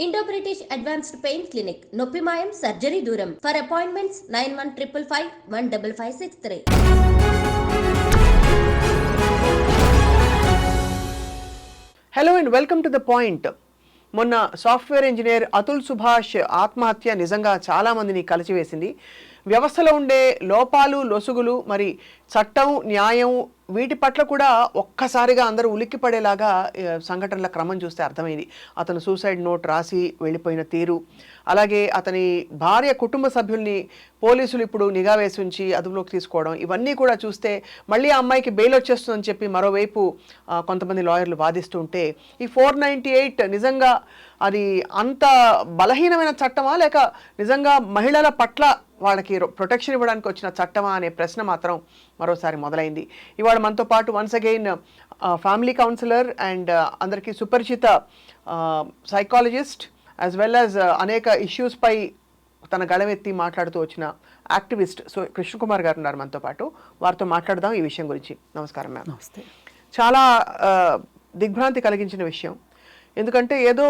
Indo British advanced pain clinic నొప్పి మాయం surgery దూరం for appointments 9155515563. Hello and welcome to the point. మొన్న software engineer Atul Subhash ఆత్మహత్య నిజంగా చాలామందిని కలిచివేసింది. వ్యవస్థలో ఉండే లోపాలు లొసుగులు, మరి చట్టం న్యాయం వీటి పట్ల కూడా ఒక్కసారిగా అందరూ ఉలిక్కిపడేలాగా సంఘటనల క్రమం చూస్తే అర్థమైంది. అతను సూసైడ్ నోట్ రాసి వెళ్ళిపోయిన తీరు, అలాగే అతని భార్య కుటుంబ సభ్యుల్ని పోలీసులు ఇప్పుడు నిఘా వేసి ఉంచి అదుపులోకి తీసుకోవడం, ఇవన్నీ కూడా చూస్తే మళ్ళీ ఆ అమ్మాయికి బెయిల్ వచ్చేస్తుందని చెప్పి మరోవైపు కొంతమంది లాయర్లు వాదిస్తుంటే ఈ 498 నిజంగా అది అంత బలహీనమైన చట్టమా, లేక నిజంగా మహిళల పట్ల వాళ్ళకి ప్రొటెక్షన్ ఇవ్వడానికి వచ్చిన చట్టమా అనే ప్రశ్న మాత్రం మరోసారి మొదలైంది. ఇవాళ మనతో పాటు once again family counsellor and అందరికీ సుపరిచిత సైకాలజిస్ట్ యాజ్ వెల్ యాజ్ అనేక ఇష్యూస్పై తన గళమెత్తి మాట్లాడుతూ వచ్చిన యాక్టివిస్ట్ కృష్ణకుమార్ గారు ఉన్నారు మనతో పాటు. వారితో మాట్లాడదాం ఈ విషయం గురించి. నమస్కారం మ్యామ్. నమస్తే. చాలా దిగ్భ్రాంతి కలిగించిన విషయం. ఎందుకంటే ఏదో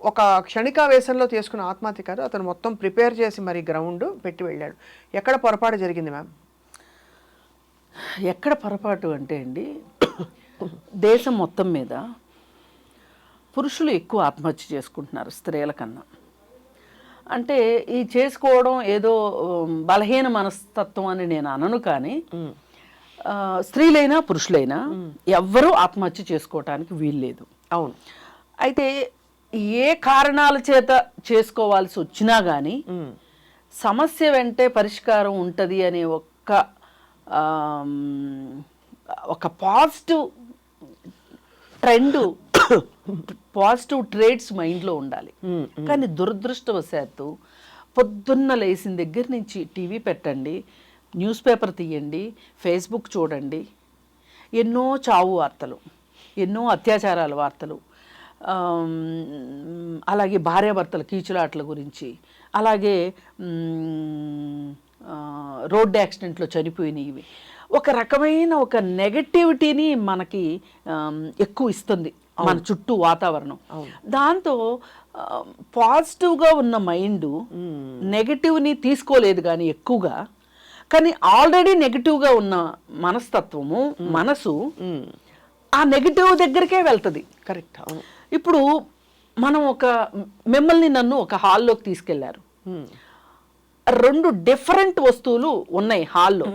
ఒక క్షణికావేశంలో చేసుకున్న ఆత్మహత్య కాదు, అతను మొత్తం ప్రిపేర్ చేసి మరి గ్రౌండ్ పెట్టి వెళ్ళాడు. ఎక్కడ పొరపాటు జరిగింది మ్యామ్? ఎక్కడ పొరపాటు అంటే అండి, దేశం మొత్తం మీద పురుషులు ఎక్కువ ఆత్మహత్య చేసుకుంటున్నారు స్త్రీల కన్నా. అంటే ఈ చేసుకోవడం ఏదో బలహీన మనస్తత్వం అని నేను అనను, కానీ స్త్రీలైనా పురుషులైనా ఎవ్వరూ ఆత్మహత్య చేసుకోవటానికి వీల్లేదు. అవును. అయితే ఏ కారణాల చేత చేసుకోవాల్సి వచ్చినా కానీ సమస్య వెంటే పరిష్కారం ఉంటుంది అనే ఒక పాజిటివ్ ట్రెండ్, పాజిటివ్ ట్రేడ్స్ మైండ్లో ఉండాలి. కానీ దురదృష్టవశాత్తు పొద్దున్న లేచిన దగ్గర నుంచి టీవీ పెట్టండి, న్యూస్ పేపర్ తీయండి, ఫేస్బుక్ చూడండి, ఎన్నో చావు వార్తలు, ఎన్నో అత్యాచారాల వార్తలు, అలాగే భార్యాభర్తల కీచులాటల గురించి, అలాగే రోడ్డు యాక్సిడెంట్లో చనిపోయినవి, ఒక రకమైన ఒక నెగటివిటీని మనకి ఎక్కువ ఇస్తుంది మన చుట్టూ వాతావరణం. దాంతో పాజిటివ్గా ఉన్న మైండ్ నెగటివ్ని తీసుకోలేదు కానీ ఎక్కువగా, కానీ ఆల్రెడీ నెగటివ్గా ఉన్న మనస్తత్వము, మనసు ఆ నెగటివ్ దగ్గరికే వెళ్తుంది. కరెక్ట్. ఇప్పుడు మనం మిమ్మల్ని నన్ను ఒక హాల్లోకి తీసుకెళ్లారు, 2 డిఫరెంట్ వస్తువులు ఉన్నాయి హాల్లో.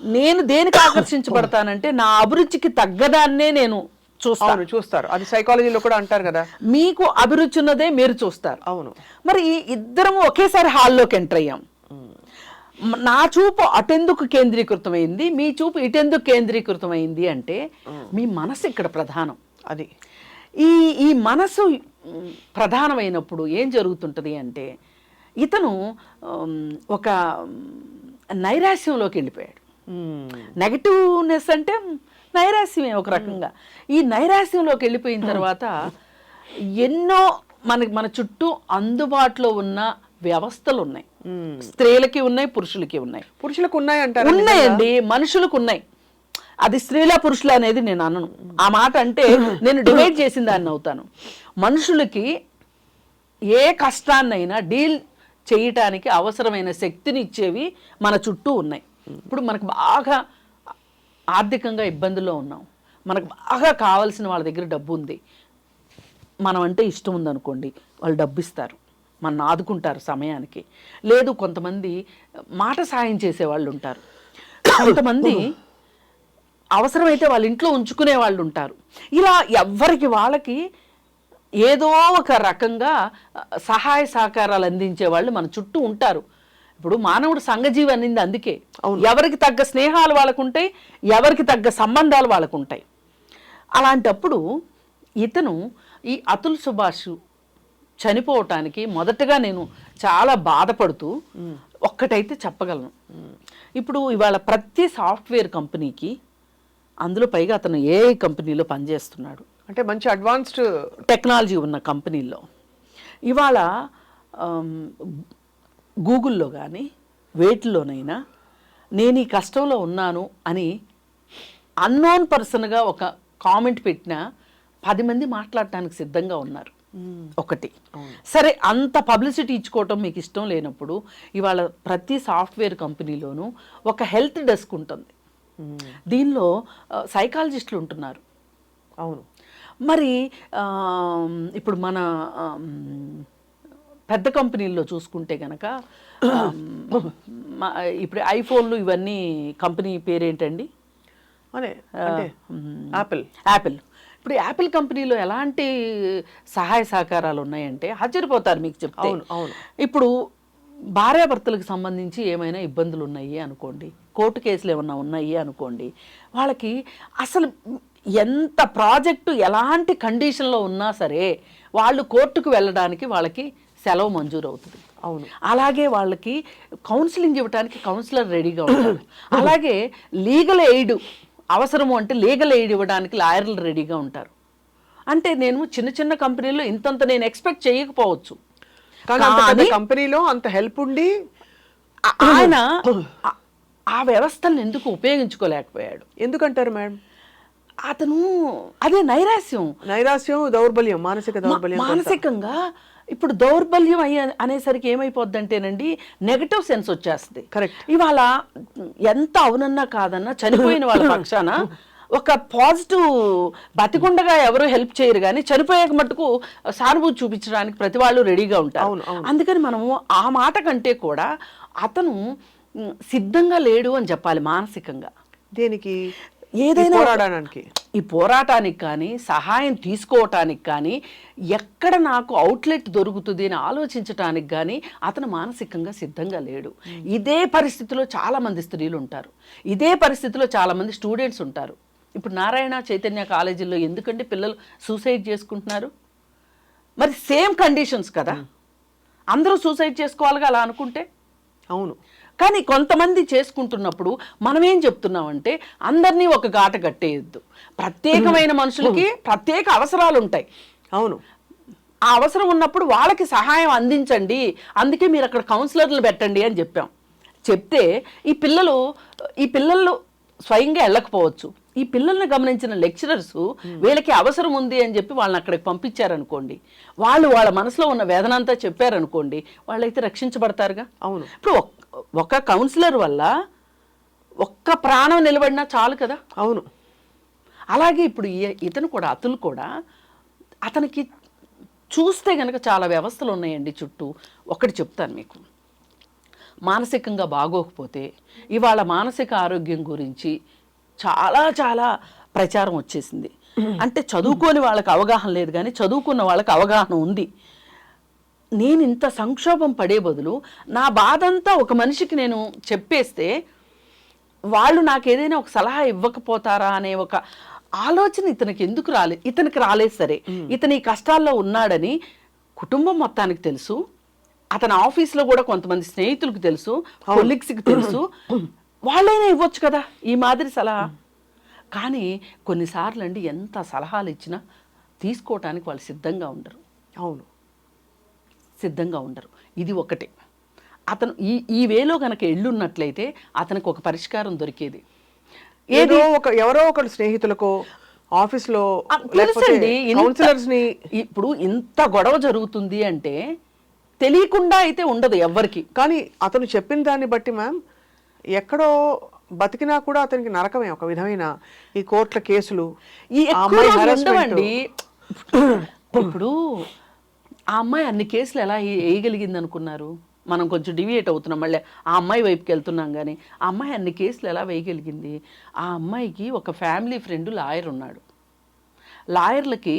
నేను దేనికి ఆకర్షించబడతానంటే నా అభిరుచికి తగ్గదాన్నే నేను చూస్తారు. అది సైకాలజీలో కూడా అంటారు కదా, మీకు అభిరుచి ఉన్నదే మీరు చూస్తారు. అవును. మరి ఇద్దరము ఒకేసారి హాల్లోకి ఎంటర్ అయ్యాం. నా చూపు అటెందుకు కేంద్రీకృతమైంది, మీ చూపు ఇటెందుకు కేంద్రీకృతమైంది అంటే మీ మనసు ఇక్కడ ప్రధానం. అది ఈ మనసు ప్రధానమైనప్పుడు ఏం జరుగుతుంటుంది అంటే ఇతను ఒక నైరాశ్యంలోకి వెళ్ళిపోయాడు. నెగటివ్నెస్ అంటే నైరాశ్యమే ఒక రకంగా. ఈ నైరాశ్యంలోకి వెళ్ళిపోయిన తర్వాత ఎన్నో మన చుట్టూ అందుబాటులో ఉన్న వ్యవస్థలు ఉన్నాయి. స్త్రీలకి ఉన్నాయి, పురుషులకి ఉన్నాయి. పురుషులకు ఉన్నాయి అంటారు? ఉన్నాయండి, మనుషులకు ఉన్నాయి. అది స్త్రీల పురుషుల అనేది నేను అనను. ఆ మాట అంటే నేను డివైడ్ చేసిన దాన్ని అవుతాను. మనుషులకి ఏ కష్టాన్నైనా డీల్ చేయటానికి అవసరమైన శక్తిని ఇచ్చేవి మన చుట్టూ ఉన్నాయి. ఇప్పుడు మనకు బాగా ఆర్థికంగా ఇబ్బందుల్లో ఉన్నాం, మనకు బాగా కావాల్సిన వాళ్ళ దగ్గర డబ్బు ఉంది, మనం అంటే ఇష్టం ఉందనుకోండి, వాళ్ళు డబ్బు ఇస్తారు, మన ఆదుకుంటారు సమయానికి. లేదు, కొంతమంది మాట సాయం చేసేవాళ్ళు ఉంటారు, కొంతమంది అవసరమైతే వాళ్ళ ఇంట్లో ఉంచుకునే వాళ్ళు ఉంటారు. ఇలా ఎవరికి వాళ్ళకి ఏదో ఒక రకంగా సహాయ సహకారాలు అందించే వాళ్ళు మన చుట్టూ ఉంటారు. ఇప్పుడు మానవుడు సంఘజీవి అనింది అందుకే. ఎవరికి తగ్గ స్నేహాలు వాళ్ళకు ఉంటాయి, ఎవరికి తగ్గ సంబంధాలు వాళ్ళకు ఉంటాయి. అలాంటప్పుడు ఇతను ఈ అతుల్ సుభాష్ చనిపోవటానికి మొదటగా నేను చాలా బాధపడుతూ ఒక్కటైతే చెప్పగలను. ఇప్పుడు ఇవాళ ప్రతి సాఫ్ట్వేర్ కంపెనీకి, అందులో పైగా అతను ఏఐ కంపెనీలో పనిచేస్తున్నాడు, అంటే మంచి అడ్వాన్స్డ్ టెక్నాలజీ ఉన్న కంపెనీల్లో. ఇవాళ గూగుల్లో కానీ వేటిలోనైనా నేను ఈ కష్టంలో ఉన్నాను అని అన్నోన్ పర్సన్గా ఒక కామెంట్ పెట్టినా 10 మంది మాట్లాడటానికి సిద్ధంగా ఉన్నారు. ఒకటి. సరే, అంత పబ్లిసిటీ ఇచ్చుకోవటం మీకు ఇష్టం లేనప్పుడు ఇవాళ ప్రతి సాఫ్ట్వేర్ కంపెనీలోనూ ఒక హెల్త్ డెస్క్ ఉంటుంది. దీనిలో సైకాలజిస్టులు ఉంటున్నారు. అవును. మరి ఇప్పుడు మన పెద్ద కంపెనీల్లో చూసుకుంటే కనుక ఇప్పుడు ఐఫోన్లు ఇవన్నీ కంపెనీ పేరేంటండి? యాపిల్. ఇప్పుడు యాపిల్ కంపెనీలో ఎలాంటి సహాయ సహకారాలు ఉన్నాయంటే ఆశ్చర్యపోతారు మీకు చెప్తే. ఇప్పుడు భార్యాభర్తలకు సంబంధించి ఏమైనా ఇబ్బందులు ఉన్నాయి అనుకోండి, కోర్టు కేసులు ఏమన్నా ఉన్నాయి అనుకోండి, వాళ్ళకి అసలు ఎంత ప్రాజెక్టు ఎలాంటి కండిషన్లో ఉన్నా సరే వాళ్ళు కోర్టుకు వెళ్ళడానికి వాళ్ళకి సెలవు మంజూరు అవుతుంది. అవును. అలాగే వాళ్ళకి కౌన్సిలింగ్ ఇవ్వడానికి కౌన్సిలర్ రెడీగా ఉంటారు. అలాగే లీగల్ ఎయిడ్ అవసరము అంటే లీగల్ ఎయిడ్ ఇవ్వడానికి లాయర్లు రెడీగా ఉంటారు. అంటే నేను చిన్న చిన్న కంపెనీలో ఇంతంత నేను ఎక్స్పెక్ట్ చేయకపోవచ్చు, కానీ కంపెనీలో అంత హెల్ప్ ఉండి ఆయన ఆ వ్యవస్థలను ఎందుకు ఉపయోగించుకోలేకపోయాడు? ఎందుకంటారు మేడం? అతను అదే నైరాశ్యం, దౌర్బల్యం, మానసిక దౌర్బల్యం. మానసికంగా ఇప్పుడు దౌర్బల్యం అనేసరికి ఏమైపోద్దంటేనండి నెగటివ్ సెన్స్ వచ్చేస్తుంది. కరెక్ట్. ఇవాళ ఎంత అవునన్నా కాదన్నా చనిపోయిన వాళ్ళ పక్షాన ఒక పాజిటివ్, బతికుండగా ఎవరు హెల్ప్ చేయరు కానీ చనిపోయాక మట్టుకు సానుభూతి చూపించడానికి ప్రతి వాళ్ళు రెడీగా ఉంటారు. అందుకని మనము ఆ మాట కంటే కూడా అతను సిద్ధంగా లేడు అని చెప్పాలి మానసికంగా. దేనికి? ఏదైనా పోరాడడానికి, ఈ పోరాటానికి కానీ సహాయం తీసుకోవటానికి కానీ ఎక్కడ నాకు అవుట్లెట్ దొరుకుతుంది అని ఆలోచించటానికి కానీ అతను మానసికంగా సిద్ధంగా లేడు. ఇదే పరిస్థితిలో చాలామంది స్త్రీలు ఉంటారు, ఇదే పరిస్థితిలో చాలామంది స్టూడెంట్స్ ఉంటారు. ఇప్పుడు నారాయణ చైతన్య కాలేజీల్లో ఎందుకంటే పిల్లలు సూసైడ్ చేసుకుంటున్నారు? మరి సేమ్ కండిషన్స్ కదా, అందరూ సూసైడ్ చేసుకోవాలిగా అలా అనుకుంటే. అవును. కానీ కొంతమంది చేసుకుంటున్నప్పుడు మనం ఏం చెప్తున్నామంటే అందరినీ ఒక గాట కట్టేయద్దు. ప్రత్యేకమైన మనుషులకి ప్రత్యేక అవసరాలు ఉంటాయి. అవును. ఆ అవసరం ఉన్నప్పుడు వాళ్ళకి సహాయం అందించండి, అందుకే మీరు అక్కడ కౌన్సిలర్లు పెట్టండి అని చెప్పాం. చెప్తే ఈ పిల్లలు స్వయంగా వెళ్ళకపోవచ్చు, ఈ పిల్లల్ని గమనించిన లెక్చరర్స్ వీళ్ళకి అవసరం ఉంది అని చెప్పి వాళ్ళని అక్కడికి పంపించారనుకోండి, వాళ్ళు వాళ్ళ మనసులో ఉన్న వేదన అంతా చెప్పారనుకోండి, వాళ్ళైతే రక్షించబడతారుగా. అవును. ఇప్పుడు ఒక కౌన్సిలర్ వల్ల ఒక్క ప్రాణం నిలబడినా చాలు కదా. అవును. అలాగే ఇప్పుడు ఇతను కూడా, అతులు కూడా, అతనికి చూస్తే కనుక చాలా వ్యవస్థలు ఉన్నాయండి చుట్టూ. ఒకటి చెప్తాను మీకు, మానసికంగా బాగోకపోతే ఇవాళ మానసిక ఆరోగ్యం గురించి చాలా చాలా ప్రచారం వచ్చేసింది. అంటే చదువుకోని వాళ్ళకి అవగాహన లేదు కానీ చదువుకున్న వాళ్ళకి అవగాహన ఉంది. నేను ఇంత సంక్షోభం పడే బదులు నా బాధంతా ఒక మనిషికి నేను చెప్పేస్తే వాళ్ళు నాకు ఏదైనా ఒక సలహా ఇవ్వకపోతారా అనే ఒక ఆలోచన ఇతనికి రాలేదు. సరే, ఇతని కష్టాల్లో ఉన్నాడని కుటుంబం మొత్తానికి తెలుసు, అతని ఆఫీస్లో కూడా కొంతమంది స్నేహితులకు తెలుసు, కొలీగ్స్కి తెలుసు, వాళ్ళైనా ఇవ్వచ్చు కదా ఈ మాదిరి సలహా. కానీ కొన్నిసార్లు అండి ఎంత సలహాలు ఇచ్చినా తీసుకోవటానికి వాళ్ళు సిద్ధంగా ఉండరు. అవును, సిద్ధంగా ఉండరు. ఇది ఒకటి. అతను ఈ వేలో కనుక ఎళ్ళున్నట్లయితే అతనికి ఒక పరిష్కారం దొరికేది. ఎవరో ఒకరు స్నేహితులకు, ఆఫీస్లో ఇప్పుడు ఇంత గొడవ జరుగుతుంది అంటే తెలియకుండా అయితే ఉండదు ఎవ్వరికి. కానీ అతను చెప్పిన దాన్ని బట్టి మ్యామ్ ఎక్కడో బతికినా కూడా అతనికి నరకమే ఒక విధమైన. ఈ కోర్టుల కేసులు ఉండవండి. ఇప్పుడు ఆ అమ్మాయి అన్ని కేసులు ఎలా వేయగలిగింది అనుకున్నారు? మనం కొంచెం డివియేట్ అవుతున్నాం, మళ్ళీ ఆ అమ్మాయి వైపుకి వెళ్తున్నాం. కానీ ఆ అమ్మాయి అన్ని కేసులు ఎలా వేయగలిగింది? ఆ అమ్మాయికి ఒక ఫ్యామిలీ ఫ్రెండ్ లాయర్ ఉన్నాడు. లాయర్లకి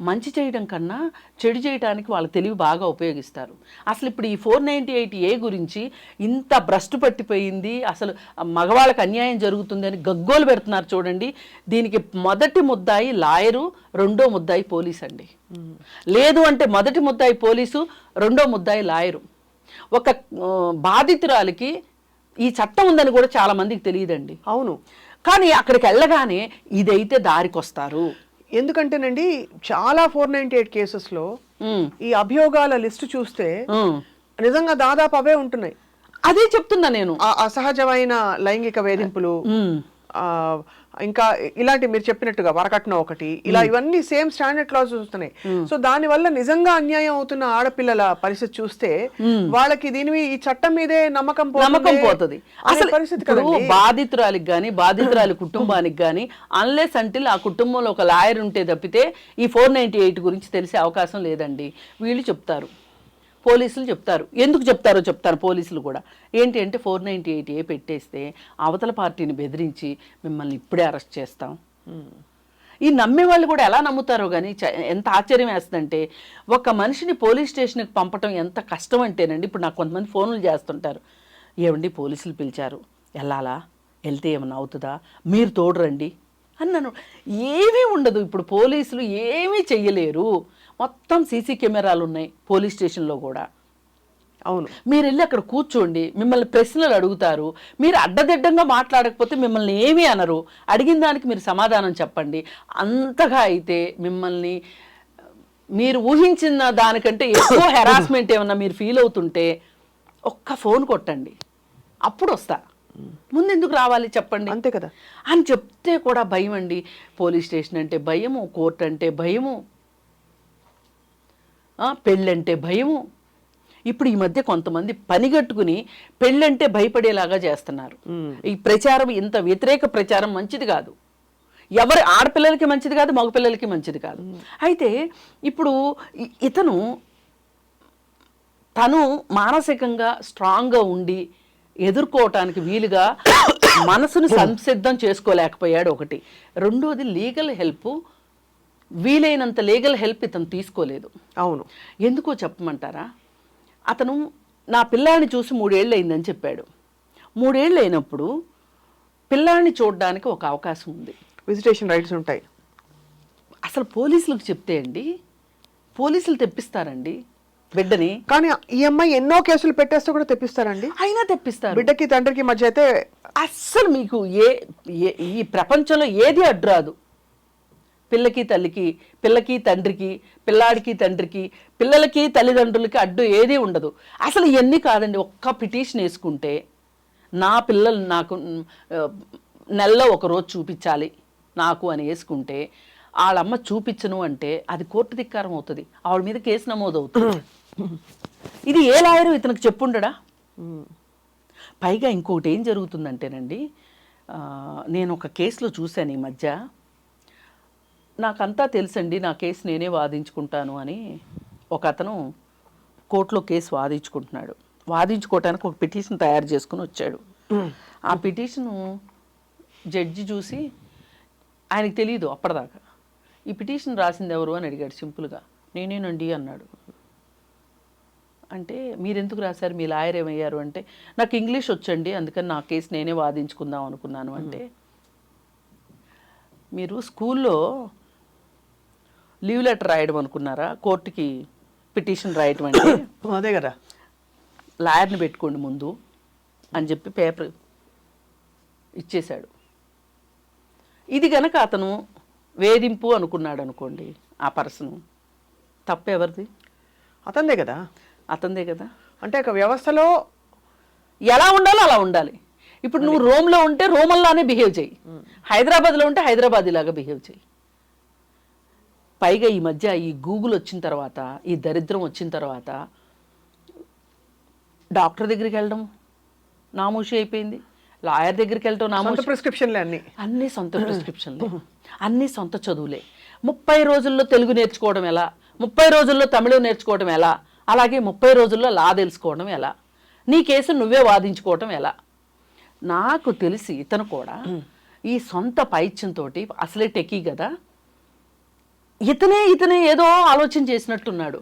మంచి చేయడం కన్నా చెడు చేయడానికి వాళ్ళ తెలివి బాగా ఉపయోగిస్తారు. అసలు ఇప్పుడు ఈ 498A గురించి ఇంత భ్రష్టు పట్టిపోయింది, అసలు మగవాళ్ళకి అన్యాయం జరుగుతుంది అని గగ్గోలు పెడుతున్నారు చూడండి. దీనికి మొదటి ముద్దాయి లాయరు, రెండో ముద్దాయి పోలీస్ అండి. లేదు అంటే మొదటి ముద్దాయి పోలీసు, రెండో ముద్దాయి లాయరు. ఒక బాధితురాలికి ఈ చట్టం ఉందని కూడా చాలా మందికి తెలియదండి. అవును. కానీ అక్కడికి వెళ్ళగానే ఇదైతే దారికొస్తారు. ఎందుకంటేనండి చాలా 498 కేసెస్లో ఈ అభియోగాల లిస్టు చూస్తే నిజంగా దాదాపు అవే ఉంటున్నాయి. అదే చెప్తున్నా నేను. అసహజమైన లైంగిక వేధింపులు, ఇంకా ఇలాంటి మీరు చెప్పినట్టుగా వరకట్నం ఒకటి ఇలా ఇవన్నీ సేమ్ స్టాండర్డ్ క్లాస్ వస్తున్నాయి. సో దాని వల్ల నిజంగా అన్యాయం అవుతున్న ఆడపిల్లల పరిస్థితి చూస్తే వాళ్ళకి ఈ చట్టం మీదే నమ్మకం పోతుంది. అసలు బాధితురాలికి గాని బాధితురాలి కుటుంబానికి గాని అన్లెస్ అంటిల్ ఆ కుటుంబంలో ఒక లాయర్ ఉంటే తప్పితే ఈ 498 గురించి తెలిసే అవకాశం లేదండి. వీళ్ళు చెప్తారు, పోలీసులు చెప్తారు. ఎందుకు చెప్తారో చెప్తారు పోలీసులు కూడా. ఏంటి అంటే 498A పెట్టేస్తే అవతల పార్టీని బెదిరించి మిమ్మల్ని ఇప్పుడే అరెస్ట్ చేస్తాం. ఈ నమ్మే వాళ్ళు కూడా ఎలా నమ్ముతారో కానీ ఎంత ఆశ్చర్యం వేస్తుందంటే, ఒక మనిషిని పోలీస్ స్టేషన్కి పంపటం ఎంత కష్టం అంటేనండి. ఇప్పుడు నాకు కొంతమంది ఫోన్లు చేస్తుంటారు, ఏమండి పోలీసులు పిలిచారు వెళ్ళాలా, వెళ్తే ఏమన్నా అవుతుందా, మీరు తోడురండి అన్నాను. ఏమీ ఉండదు. ఇప్పుడు పోలీసులు ఏమీ చెయ్యలేరు. మొత్తం సీసీ కెమెరాలు ఉన్నాయి పోలీస్ స్టేషన్లో కూడా. అవును, మీరు వెళ్ళి అక్కడ కూర్చోండి, మిమ్మల్ని ప్రశ్నలు అడుగుతారు. మీరు అడ్డదిడ్డంగా మాట్లాడకపోతే మిమ్మల్ని ఏమీ అనరు. అడిగిన దానికి మీరు సమాధానం చెప్పండి. అంతగా అయితే మిమ్మల్ని మీరు ఊహించిన దానికంటే ఎక్కువ హెరాస్మెంట్ ఏమన్నా మీరు ఫీల్ అవుతుంటే ఒక్క ఫోన్ కొట్టండి, అప్పుడు వస్తా. ముందు ఎందుకు రావాలి చెప్పండి, అంతే కదా అని చెప్తే కూడా భయం అండి. పోలీస్ స్టేషన్ అంటే భయము, కోర్టు అంటే భయము, పెళ్ళంటే భయము. ఇప్పుడు ఈ మధ్య కొంతమంది పనిగట్టుకుని పెళ్ళంటే భయపడేలాగా చేస్తున్నారు. ఈ ప్రచారం, ఇంత వ్యతిరేక ప్రచారం మంచిది కాదు. ఎవరి ఆడపిల్లలకి మంచిది కాదు, మగపిల్లలకి మంచిది కాదు. అయితే ఇప్పుడు తను మానసికంగా స్ట్రాంగ్గా ఉండి ఎదుర్కోవటానికి వీలుగా మనసును సంసిద్ధం చేసుకోలేకపోయాడు ఒకటి. రెండోది లీగల్ హెల్ప్, వీలైనంత లీగల్ హెల్ప్ ఇతను తీసుకోలేదు. అవును, ఎందుకో చెప్పమంటారా? అతను నా పిల్లాడిని చూసి 3 ఏళ్ళు అయిందని చెప్పాడు. 3 ఏళ్ళు అయినప్పుడు పిల్లాడిని చూడడానికి ఒక అవకాశం ఉంది, విజిటేషన్ రైట్స్ ఉంటాయి. అసలు పోలీసులకు చెప్తే అండి, పోలీసులు తెప్పిస్తారండి బిడ్డని. కానీ ఈ అమ్మాయి ఎన్నో కేసులు పెట్టేస్తే కూడా తెప్పిస్తారండి, అయినా తెప్పిస్తారు. బిడ్డకి తండ్రికి మధ్య అయితే అస్సలు మీకు ఈ ప్రపంచంలో ఏది అడ్డురాదు. పిల్లకి తల్లికి, పిల్లకి తండ్రికి, పిల్లాడికి తండ్రికి, పిల్లలకి తల్లిదండ్రులకి అడ్డు ఏదీ ఉండదు. అసలు ఇవన్నీ కాదండి. ఒక్క పిటిషన్ వేసుకుంటే నా పిల్లలు నాకు నెలలో ఒకరోజు చూపించాలి నాకు అని వేసుకుంటే, వాళ్ళమ్మ చూపించను అంటే అది కోర్టు ధిక్కారం అవుతుంది, ఆవిడ మీద కేసు నమోదు అవుతుంది. ఇది ఏ లాయరు ఇతనికి చెప్పుండడా? పైగా ఇంకొకటి ఏం జరుగుతుందంటేనండి, నేను ఒక కేసులో చూశాను ఈ మధ్య. నాకంతా తెలుసండి, నా కేసు నేనే వాదించుకుంటాను అని ఒక అతను కోర్టులో కేసు వాదించుకుంటున్నాడు. వాదించుకోవటానికి ఒక పిటిషన్ తయారు చేసుకుని వచ్చాడు. ఆ పిటిషను జడ్జి చూసి, ఆయనకి తెలియదు అప్పటిదాకా, ఈ పిటిషన్ రాసింది ఎవరు అని అడిగాడు సింపుల్గా. నేనేనండి అన్నాడు. అంటే మీరెందుకు రాశారు, మీ లాయర్ ఏమయ్యారు అంటే, నాకు ఇంగ్లీష్ వచ్చండి అందుకని నా కేసు నేనే వాదించుకుందాం అనుకున్నాను అంటే, మీరు స్కూల్లో లీవ్ లెటర్ రాయడం అనుకున్నారా, కోర్టుకి పిటిషన్ రాయటం అంటే? అదే కదా, లాయర్ని పెట్టుకోండి ముందు అని చెప్పి పేపర్ ఇచ్చేశాడు. ఇది గనక అతను వేధింపు అనుకున్నాడు అనుకోండి, ఆ పర్సన్ తప్పు ఎవరిది? అతందే కదా, అతందే కదా. అంటే ఒక వ్యవస్థలో ఎలా ఉండాలో అలా ఉండాలి. ఇప్పుడు నువ్వు రోమ్లో ఉంటే రోమల్లానే బిహేవ్ చేయి, హైదరాబాద్లో ఉంటే హైదరాబాద్ లాగా బిహేవ్ చేయి. పైగా ఈ మధ్య ఈ గూగుల్ వచ్చిన తర్వాత, ఈ దరిద్రం వచ్చిన తర్వాత డాక్టర్ దగ్గరికి వెళ్ళడం నామూషి అయిపోయింది, లాయర్ దగ్గరికి వెళ్ళటం నామూషి. ప్రిస్క్రిప్షన్లే అన్నీ సొంత ప్రిస్క్రిప్షన్లే, అన్నీ సొంత చదువులే. 30 రోజుల్లో తెలుగు నేర్చుకోవడం ఎలా, 30 రోజుల్లో తమిళం నేర్చుకోవడం ఎలా, అలాగే 30 రోజుల్లో లా తెలుసుకోవడం ఎలా, నీ కేసు నువ్వే వాదించుకోవటం ఎలా? నాకు తెలిసి ఇతను కూడా ఈ సొంత పైత్యంతో, అసలే టెకీ కదా, ఇతనే ఏదో ఆలోచన చేసినట్టున్నాడు.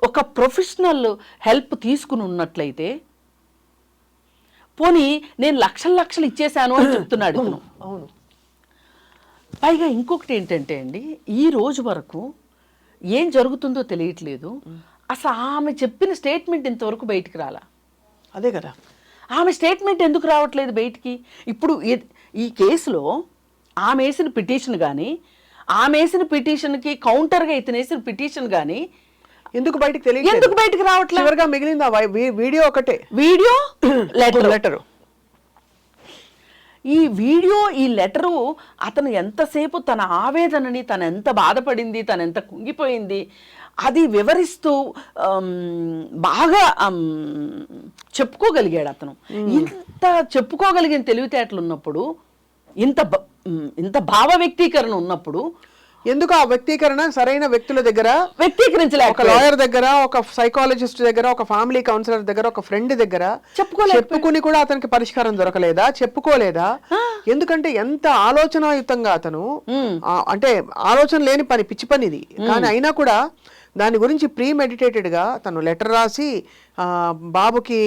ఒక ప్రొఫెషనల్ హెల్ప్ తీసుకుని ఉన్నట్లయితే, పోనీ నేను లక్షలు ఇచ్చేసాను అని చెప్తున్నాడు ఇతను. అవును. పైగా ఇంకొకటి ఏంటంటే అండి, ఈ రోజు వరకు ఏం జరుగుతుందో తెలియట్లేదు. అసలు ఆమె చెప్పిన స్టేట్మెంట్ ఇంతవరకు బయటికి రాలా. అదే కదా, ఆమె స్టేట్మెంట్ ఎందుకు రావట్లేదు బయటికి? ఇప్పుడు ఈ కేసులో ఆమె వేసిన పిటిషన్ కానీ, ఆమె వేసిన పిటిషన్కి కౌంటర్గా ఇతను వేసిన పిటిషన్ కానీ ఎందుకు బయటికి తెలియదు, ఎందుకు బయటికి రావట్లేదు? చివరిగా మిగిలింది వీడియో ఒకటే, వీడియో లెటర్. ఈ వీడియో, ఈ లెటరు అతను ఎంతసేపు తన ఆవేదనని, తను ఎంత బాధపడింది, తను ఎంత కుంగిపోయింది అది వివరిస్తూ బాగా చెప్పుకోగలిగాడు అతను. ఇంత చెప్పుకోగలిగిన తెలివితేటలు ఉన్నప్పుడు, ఇంత భావ వ్యక్తీకరణ ఉన్నప్పుడు ఎందుకు ఆ వ్యక్తీకరణ సరైన వ్యక్తుల దగ్గర వ్యక్తీకరించలేక, ఒక లాయర్ దగ్గర, ఒక సైకాలజిస్ట్ దగ్గర, ఒక ఫ్యామిలీ కౌన్సిలర్ దగ్గర, ఒక ఫ్రెండ్ దగ్గర చెప్పుకుని కూడా అతనికి పరిష్కారం దొరకలేదా? చెప్పుకోలేదా? ఎందుకంటే ఎంత ఆలోచనాయుతంగా అతను, అంటే ఆలోచన లేని పని, పిచ్చి పని ఇది, కానీ అయినా కూడా దాని గురించి ప్రీమెడిటేటెడ్ గా తను లెటర్ రాసి బాబుకి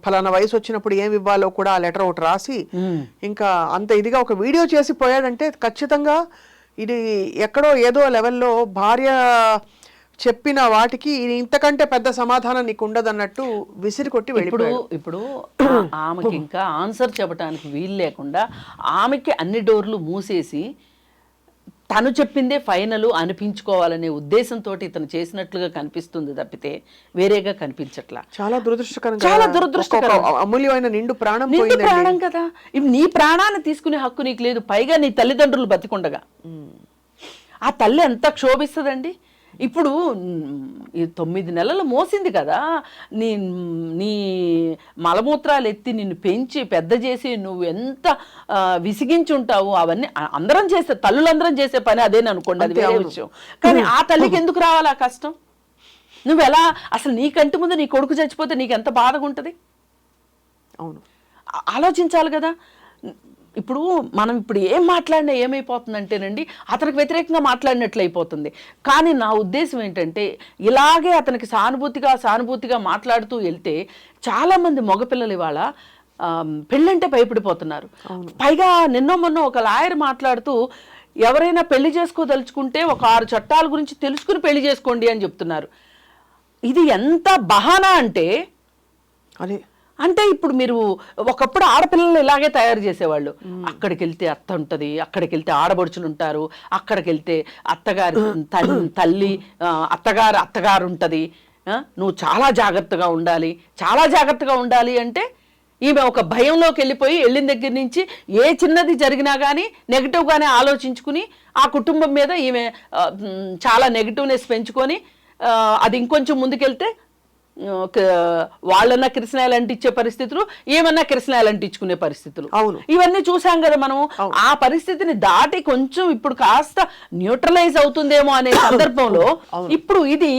ఫలానా వయసు వచ్చినప్పుడు ఏమి ఇవ్వాలో కూడా ఆ లెటర్ ఒకటి రాసి ఇంకా అంత ఇదిగా ఒక వీడియో చేసి పోయాడంటే ఖచ్చితంగా ఇది ఎక్కడో ఏదో లెవెల్లో భార్య చెప్పిన వాటికి ఇంతకంటే పెద్ద సమాధానం నీకు ఉండదన్నట్టు విసిరి కొట్టి వెళ్ళిపోయాడు. ఇప్పుడు ఆమెకి ఇంకా ఆన్సర్ చెప్పడానికి వీలు లేకుండా ఆమెకి అన్ని డోర్లు మూసేసి తను చెప్పిందే ఫైనల్ అనిపించుకోవాలనే ఉద్దేశంతో ఇతను చేసినట్లుగా కనిపిస్తుంది తప్పితే వేరేగా కనిపించట్లా. చాలా దురదృష్టకరం, చాలా దురదృష్టకరం. అమూల్యమైన నిండు ప్రాణం కదా. నీ ప్రాణాన్ని తీసుకునే హక్కు నీకు లేదు, పైగా నీ తల్లిదండ్రులు బతికుండగా. ఆ తల్లి ఎంత క్షోభిస్తుందండి. ఇప్పుడు 9 నెలలు మోసింది కదా, నీ మలమూత్రాలు ఎత్తి నిన్ను పెంచి పెద్ద చేసి నువ్వు ఎంత విసిగించి ఉంటావు. అవన్నీ అందరం చేసే, తల్లులందరం చేసే పని అదేని అనుకోండి, అది వేరే విషయం. కానీ ఆ తల్లికి ఎందుకు రావాలి ఆ కష్టం? నువ్వెలా అసలు నీ కంటి ముందు నీ కొడుకు చచ్చిపోతే నీకు ఎంత బాధగా ఉంటుంది? అవును, ఆలోచించాలి కదా. ఇప్పుడు మనం ఏం మాట్లాడినా ఏమైపోతుందంటేనండి, అతనికి వ్యతిరేకంగా మాట్లాడినట్లు అయిపోతుంది. కానీ నా ఉద్దేశం ఏంటంటే, ఇలాగే అతనికి సానుభూతిగా మాట్లాడుతూ వెళ్తే చాలామంది మగపిల్లలు ఇవాళ పెళ్ళంటే భయపడిపోతున్నారు. పైగా మొన్న ఒక లాయర్ మాట్లాడుతూ ఎవరైనా పెళ్లి చేసుకోదలుచుకుంటే ఒక 6 చట్టాల గురించి తెలుసుకుని పెళ్లి చేసుకోండి అని చెప్తున్నారు. ఇది ఎంత బహానా అంటే ఇప్పుడు మీరు ఒకప్పుడు ఆడపిల్లలు ఇలాగే తయారు చేసేవాళ్ళు. అక్కడికి వెళ్తే అత్త ఉంటుంది, అక్కడికి వెళ్తే ఆడబడుచులు ఉంటారు, అక్కడికి వెళ్తే అత్తగారు తల్లి అత్తగారు ఉంటుంది, నువ్వు చాలా జాగ్రత్తగా ఉండాలి అంటే ఈమె ఒక భయంలోకి వెళ్ళిన దగ్గర నుంచి ఏ చిన్నది జరిగినా కానీ నెగిటివ్గానే ఆలోచించుకుని ఆ కుటుంబం మీద ఈమె చాలా నెగిటివ్నెస్ పెంచుకొని అది ఇంకొంచెం ముందుకెళ్తే వాళ్ళన్నా కిరసనాయలు అంటించే పరిస్థితులు, ఏమన్నా కిరసనాయలు అంటించుకునే పరిస్థితులు. అవును, ఇవన్నీ చూసాం కదా మనం. ఆ పరిస్థితిని దాటి కొంచెం ఇప్పుడు కాస్త న్యూట్రలైజ్ అవుతుందేమో అనే సందర్భంలో ఇప్పుడు ఇది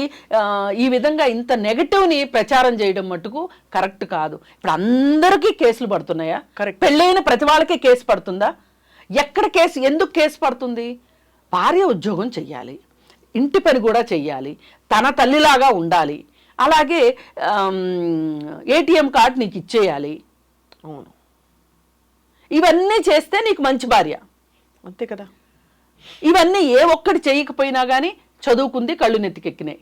ఈ విధంగా ఇంత నెగటివ్ ని ప్రచారం చేయడం మటుకు కరెక్ట్ కాదు. ఇప్పుడు అందరికీ కేసులు పడుతున్నాయా? పెళ్ళైన ప్రతి వాళ్ళకి కేసు పడుతుందా? ఎందుకు కేసు పడుతుంది? భార్య ఉద్యోగం చెయ్యాలి, ఇంటి పని కూడా చెయ్యాలి, తన తల్లిలాగా ఉండాలి, అలాగే ఏటీఎం కార్డు నీకు ఇచ్చేయాలి. అవును, ఇవన్నీ చేస్తే నీకు మంచి భార్య, అంతే కదా. ఇవన్నీ ఏ ఒక్కటి చేయకపోయినా కానీ చదువుకుంది, కళ్ళు నెత్తికెక్కినాయి.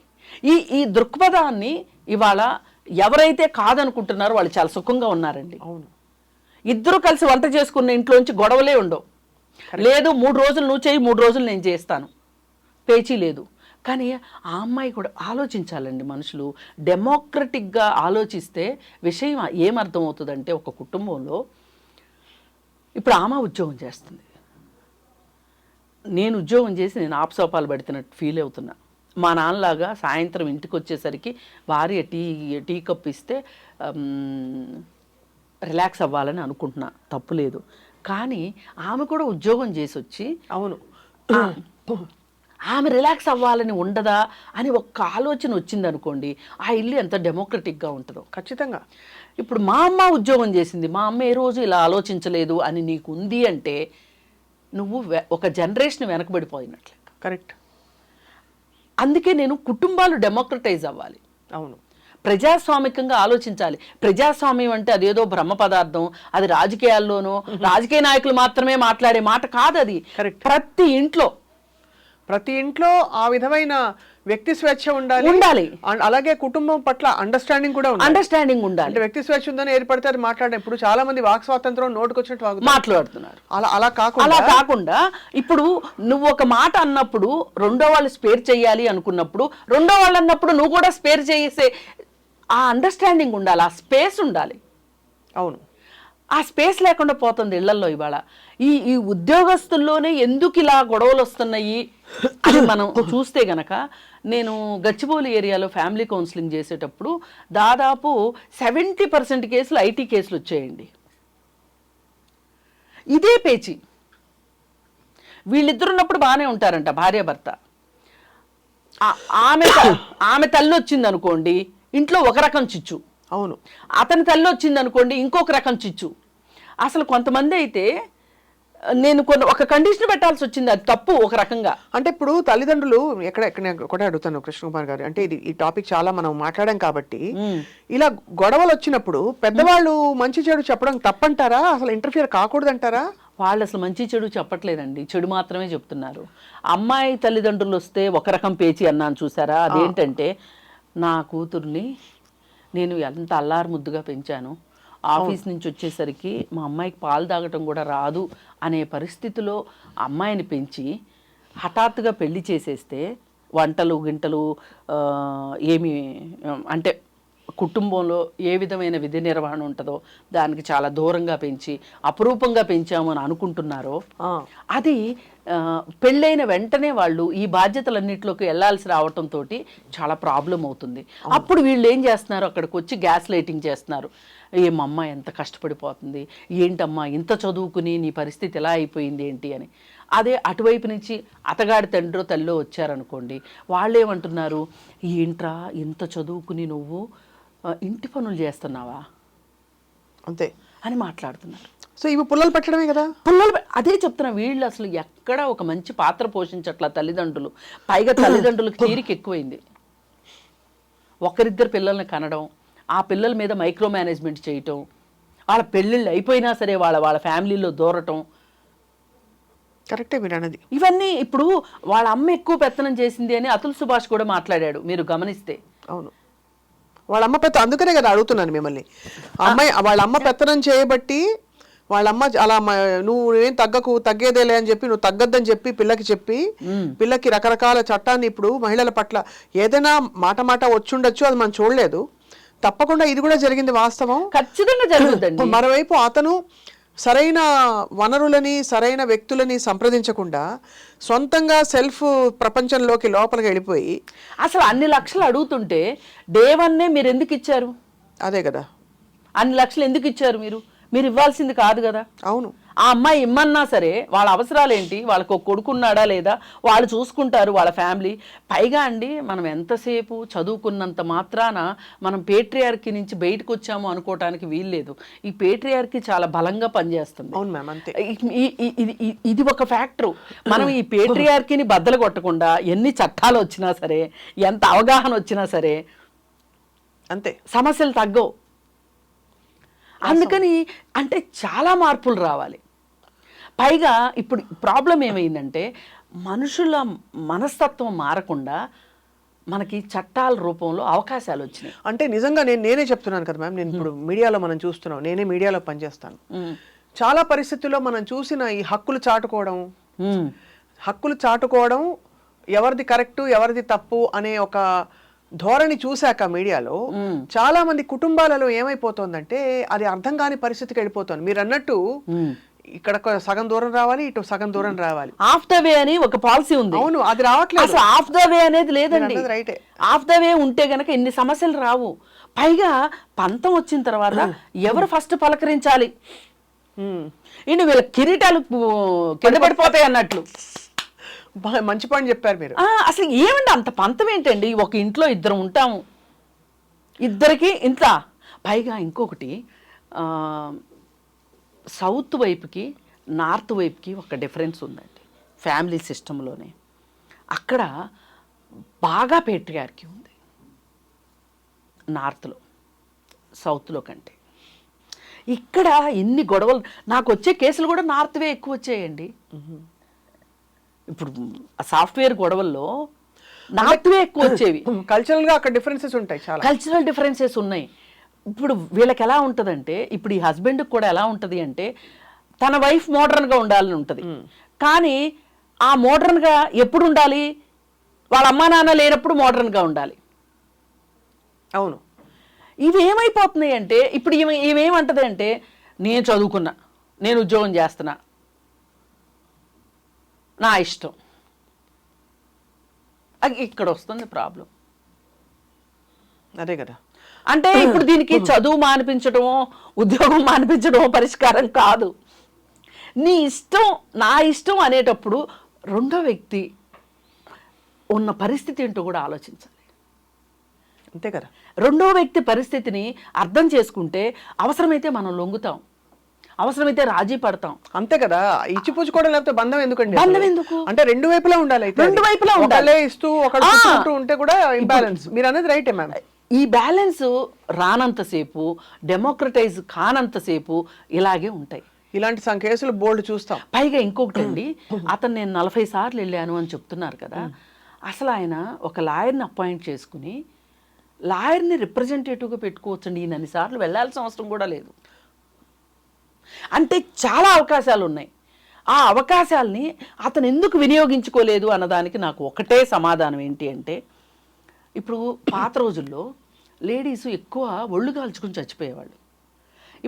ఈ దృక్పథాన్ని ఇవాళ ఎవరైతే కాదనుకుంటున్నారో వాళ్ళు చాలా సుఖంగా ఉన్నారండి. అవును, ఇద్దరు కలిసి వంట చేసుకున్న ఇంట్లోంచి గొడవలే ఉండవు. లేదు 3 రోజులు నువ్వు చేయి, 3 రోజులు నేను చేస్తాను, పేచీ లేదు. కానీ ఆ అమ్మాయి కూడా ఆలోచించాలండి. మనుషులు డెమోక్రటిక్గా ఆలోచిస్తే విషయం ఏమర్థమవుతుందంటే, ఒక కుటుంబంలో ఇప్పుడు ఆమె ఉద్యోగం చేస్తుంది, నేను ఉద్యోగం చేసి నేను ఆపసోపాలు పడుతున్నట్టు ఫీల్ అవుతున్నా. మా నాన్నలాగా సాయంత్రం ఇంటికి వచ్చేసరికి భార్య టీ కప్ ఇస్తే రిలాక్స్ అవ్వాలని అనుకుంటున్నా, తప్పు లేదు. కానీ ఆమె కూడా ఉద్యోగం చేసి వచ్చి, అవును, ఆమె రిలాక్స్ అవ్వాలని ఉండదా అని ఒక్క ఆలోచన వచ్చింది అనుకోండి, ఆ ఇల్లు ఎంత డెమోక్రటిక్గా ఉంటుందో. ఖచ్చితంగా. ఇప్పుడు మా అమ్మ ఉద్యోగం చేసింది, మా అమ్మ ఏ రోజు ఇలా ఆలోచించలేదు అని నీకు ఉంది అంటే నువ్వు ఒక జనరేషన్ వెనకబడిపోయినట్లే. కరెక్ట్. అందుకే నేను కుటుంబాలు డెమోక్రటైజ్ అవ్వాలి. అవును, ప్రజాస్వామికంగా ఆలోచించాలి. ప్రజాస్వామ్యం అంటే అదేదో బ్రహ్మ పదార్థం, అది రాజకీయాల్లోనూ రాజకీయ నాయకులు మాత్రమే మాట్లాడే మాట కాదు అది. ప్రతి ఇంట్లో ఆ విధమైన వ్యక్తి స్వేచ్ఛ ఉండాలి. అలాగే కుటుంబం పట్ల అండర్స్టాండింగ్ కూడా ఉండాలి. అంటే వ్యక్తి స్వేచ్ఛ ఉందని ఏర్పడితే అది మాట్లాడడం. ఇప్పుడు చాలా మంది వాక్ స్వాతంత్రం నోటుకొచ్చినట్టు మాట్లాడుతున్నారు. అలా కాకుండా ఇప్పుడు నువ్వు ఒక మాట అన్నప్పుడు రెండో వాళ్ళు స్పేర్ చేయాలి అనుకున్నప్పుడు, రెండో వాళ్ళు అన్నప్పుడు నువ్వు కూడా స్పేర్ చేసే ఆ అండర్స్టాండింగ్ ఉండాలి, ఆ స్పేస్ ఉండాలి. అవును, ఆ స్పేస్ లేకుండా పోతుంది ఇళ్లల్లో ఇవాళ. ఈ ఉద్యోగస్తుల్లోనే ఎందుకు ఇలా గొడవలు వస్తున్నాయి అని మనం చూస్తే గనక, నేను గచ్చిబౌలి ఏరియాలో ఫ్యామిలీ కౌన్సిలింగ్ చేసేటప్పుడు దాదాపు 70% కేసులు ఐటీ కేసులు వచ్చాయండి. ఇదే పేచి. వీళ్ళిద్దరు ఉన్నప్పుడు బాగానే ఉంటారంట భార్యాభర్త. ఆమె తల్లి వచ్చింది అనుకోండి, ఇంట్లో ఒక రకం చిచ్చు. అవును. అతని తల్లి వచ్చింది అనుకోండి, ఇంకొక రకం చిచ్చు. అసలు కొంతమంది అయితే నేను ఒక కండిషన్ పెట్టాల్సి వచ్చింది, అది తప్పు ఒక రకంగా. అంటే ఇప్పుడు తల్లిదండ్రులు ఎక్కడ కూడా అడుగుతాను కృష్ణకుమార్ గారు, అంటే ఈ టాపిక్ చాలా మనం మాట్లాడాం కాబట్టి, ఇలా గొడవలు వచ్చినప్పుడు పెద్దవాళ్ళు మంచి చెడు చెప్పడం తప్పంటారా? అసలు ఇంటర్ఫియర్ కాకూడదంటారా? వాళ్ళు అసలు మంచి చెడు చెప్పట్లేదండి, చెడు మాత్రమే చెప్తున్నారు. అమ్మాయి తల్లిదండ్రులు వస్తే ఒక రకం పేచి అన్నాను చూసారా, అదేంటంటే నా కూతుర్ని నేను ఎంత అల్లారు ముద్దుగా పెంచాను, ఆఫీస్ నుంచి వచ్చేసరికి మా అమ్మాయికి పాలు తాగటం కూడా రాదు అనే పరిస్థితిలో అమ్మాయిని పెంచి హఠాత్తుగా పెళ్లి చేసేస్తే వంటలు గింటలు ఏమి అంటే కుటుంబంలో ఏ విధమైన విధి నిర్వహణ ఉంటుందో దానికి చాలా దూరంగా పెంచి అపురూపంగా పెంచాము అని అనుకుంటున్నారో, అది పెళ్ళైన వెంటనే వాళ్ళు ఈ బాధ్యతలన్నింటిలోకి వెళ్ళాల్సి రావటంతో చాలా ప్రాబ్లం అవుతుంది. అప్పుడు వీళ్ళు ఏం చేస్తున్నారు, అక్కడికి వచ్చి గ్యాస్ లైటింగ్ చేస్తున్నారు. ఏమమ్మా ఎంత కష్టపడిపోతుంది, ఏంటమ్మా ఇంత చదువుకుని నీ పరిస్థితి ఎలా అయిపోయింది ఏంటి అని. అదే అటువైపు నుంచి అతగాడి తండ్రో తల్లో వచ్చారనుకోండి, వాళ్ళు ఏమంటున్నారు, ఏంట్రా ఇంత చదువుకుని నువ్వు ఇంటి పనులు చేస్తున్నావా అంతే అని మాట్లాడుతున్నారు. సో ఇవి పుల్లలు పెట్టడమే కదా. అదే చెప్తున్నా, వీళ్ళు అసలు ఎక్కడ ఒక మంచి పాత్ర పోషించట్ల తల్లిదండ్రులు. పైగా తల్లిదండ్రులకు తీరిక ఎక్కువైంది. ఒకరిద్దరు పిల్లల్ని కనడం, ఆ పిల్లల మీద మైక్రో మేనేజ్మెంట్ చేయటం, వాళ్ళ పెళ్ళిళ్ళు అయిపోయినా సరే వాళ్ళ ఫ్యామిలీలో దూరటం. కరెక్టే మీరు అన్నది. ఇవన్నీ ఇప్పుడు వాళ్ళ అమ్మ ఎక్కువ పెత్తనం చేసింది అని అతుల్ సుభాష్ కూడా మాట్లాడాడు, మీరు గమనిస్తే. అవును, వాళ్ళ అమ్మ అందుకనే కదా అడుగుతున్నాను మిమ్మల్ని. అమ్మాయి వాళ్ళ అమ్మ పెత్తనం చేయబట్టి వాళ్ళమ్మ అలా నువ్వేం తగ్గేదేలే అని చెప్పి, నువ్వు తగ్గద్దని చెప్పి పిల్లకి రకరకాల చట్టాన్ని ఇప్పుడు మహిళల పట్ల ఏదైనా మాట వచ్చుండొచ్చు, అది మనం చూడలేదు. తప్పకుండా ఇది కూడా జరిగింది, వాస్తవం, ఖచ్చితంగా జరుగుతుంది. మరోవైపు అతను సరైన వనరులని సరైన వ్యక్తులని సంప్రదించకుండా సొంతంగా సెల్ఫ్ ప్రపంచంలోకి లోపలికి వెళ్ళిపోయి అసలు అన్ని లక్షలు అడుగుతుంటే డే 1 మీరు ఎందుకు ఇచ్చారు? అదే కదా, అన్ని లక్షలు ఎందుకు ఇచ్చారు? మీరు ఇవ్వాల్సింది కాదు కదా. అవును. ఆ అమ్మాయి ఇమ్మన్నా సరే వాళ్ళ అవసరాలు ఏంటి, వాళ్ళకు ఒక కొడుకున్నాడా లేదా వాళ్ళు చూసుకుంటారు, వాళ్ళ ఫ్యామిలీ. పైగా అండి, మనం ఎంతసేపు చదువుకున్నంత మాత్రాన మనం పేట్రియార్కీ నుంచి బయటకు వచ్చాము అనుకోవటానికి వీల్లేదు. ఈ పేట్రియార్కీ చాలా బలంగా పనిచేస్తుంది. అవును మ్యామ్, అంతే. ఇది ఒక ఫ్యాక్టరు. మనం ఈ పేట్రియార్కీని బద్దలు కొట్టకుండా ఎన్ని చట్టాలు వచ్చినా సరే, ఎంత అవగాహన వచ్చినా సరే అంతే సమస్యలు తగ్గవు. అందుకని అంటే చాలా మార్పులు రావాలి. పైగా ఇప్పుడు ప్రాబ్లం ఏమైందంటే, మనుషుల మనస్తత్వం మారకుండా మనకి చట్టాల రూపంలో అవకాశాలు వచ్చినాయి. అంటే నిజంగా నేనే చెప్తున్నాను కదా మ్యామ్, నేను ఇప్పుడు మీడియాలో మనం చూస్తున్నాం, నేనే మీడియాలో పనిచేస్తాను. చాలా పరిస్థితుల్లో మనం చూసిన ఈ హక్కులు చాటుకోవడం ఎవరిది కరెక్టు ఎవరిది తప్పు అనే ఒక ధోరణి చూశాక మీడియాలో చాలా మంది కుటుంబాలలో ఏమైపోతుందంటే అది అర్థం కాని పరిస్థితికి వెళ్ళిపోతుంది. మీరు అన్నట్టు ఇక్కడ సగం దూరం రావాలి, ఇటు సగం దూరం రావాలి. ఆఫ్ ద వే అని ఒక పాలసీ ఉంది. అవును, అది రావట్లేదు. అసలు ఆఫ్ ద వే అనేది లేదండి. రైటే. ఆఫ్ ద వే ఉంటే గనక ఇన్ని సమస్యలు రావు. పైగా పంతం వచ్చిన తర్వాత ఎవరు ఫస్ట్ పలకరించాలి, ఇన్ని వీళ్ళ కిరీటాలు కింద పడిపోతాయి అన్నట్లు. మంచి పాయింట్ చెప్పారు మీరు. అసలు ఏమండి అంత పంతం ఏంటండి? ఒక ఇంట్లో ఇద్దరు ఉంటాము, ఇద్దరికి ఇంత. పైగా ఇంకొకటి, సౌత్ వైపుకి నార్త్ వైపుకి ఒక డిఫరెన్స్ ఉందండి ఫ్యామిలీ సిస్టంలోనే. అక్కడ బాగా పేట్రియార్కీ ఉంది నార్త్లో, సౌత్లో కంటే. ఇక్కడ ఎన్ని గొడవలు, నాకు వచ్చే కేసులు కూడా నార్త్వే ఎక్కువ వచ్చాయండి. ఇప్పుడు సాఫ్ట్వేర్ గొడవల్లో నార్త్వే ఎక్కువ వచ్చేవి. కల్చరల్గా అక్కడ డిఫరెన్సెస్ ఉంటాయి, చాలా కల్చరల్ డిఫరెన్సెస్ ఉన్నాయి. ఇప్పుడు వీళ్ళకి ఎలా ఉంటుందంటే, ఇప్పుడు ఈ హస్బెండ్కి కూడా ఎలా ఉంటుంది అంటే, తన వైఫ్ మోడర్న్గా ఉండాలని ఉంటుంది. కానీ ఆ మోడర్న్గా ఎప్పుడు ఉండాలి? వాళ్ళ అమ్మా నాన్న లేనప్పుడు మోడర్న్గా ఉండాలి. అవును. ఇవి ఏమైపోతున్నాయి అంటే, ఇప్పుడు ఇవేమంటది అంటే, నేను చదువుకున్నా, నేను ఉద్యోగం చేస్తున్నా, నా ఇష్టం. ఇక్కడ వస్తుంది ప్రాబ్లం. అదే కదా. అంటే ఇప్పుడు దీనికి చదువు మానిపించడమో ఉద్యోగం మానిపించడమో పరిష్కారం కాదు. నీ ఇష్టం నా ఇష్టం అనేటప్పుడు రెండో వ్యక్తి ఉన్న పరిస్థితి ఏంటో కూడా ఆలోచించాలి. అంతే కదా. రెండో వ్యక్తి పరిస్థితిని అర్థం చేసుకుంటే అవసరమైతే మనం లొంగుతాం, అవసరమైతే రాజీ పడతాం. అంతే కదా. ఇచ్చిపుచ్చుకోవడం లేకపోతే బంధం ఎందుకండి? బంధం ఎందుకు? అంటే రెండు వైపులా ఉండాలి. అయితే రెండు వైపులా ఉండాలి. ఇస్తూ ఒకళ్ళు ఉంటే కూడా ఇంబ్యాలెన్స్. మీరు అనేది రైటే మ్యామ్. ఈ బ్యాలెన్స్ రానంతసేపు, డెమోక్రటైజ్ కానంతసేపు ఇలాగే ఉంటాయి. ఇలాంటి కేసులు బోల్డ్ చూస్తాం. పైగా ఇంకొకటి అండి, అతను నేను 40 సార్లు వెళ్ళాను అని చెప్తున్నారు కదా. అసలు ఆయన ఒక లాయర్ని అపాయింట్ చేసుకుని లాయర్ని రిప్రజెంటేటివ్గా పెట్టుకోవచ్చండి. ఈయన అన్నిసార్లు వెళ్ళాల్సిన అవసరం కూడా లేదు. అంటే చాలా అవకాశాలు ఉన్నాయి. ఆ అవకాశాలని అతను ఎందుకు వినియోగించుకోలేదు అన్నదానికి నాకు ఒకటే సమాధానం ఏంటి అంటే, ఇప్పుడు పాత రోజుల్లో లేడీస్ ఎక్కువ ఒళ్ళు కాల్చుకుని చచ్చిపోయేవాళ్ళు.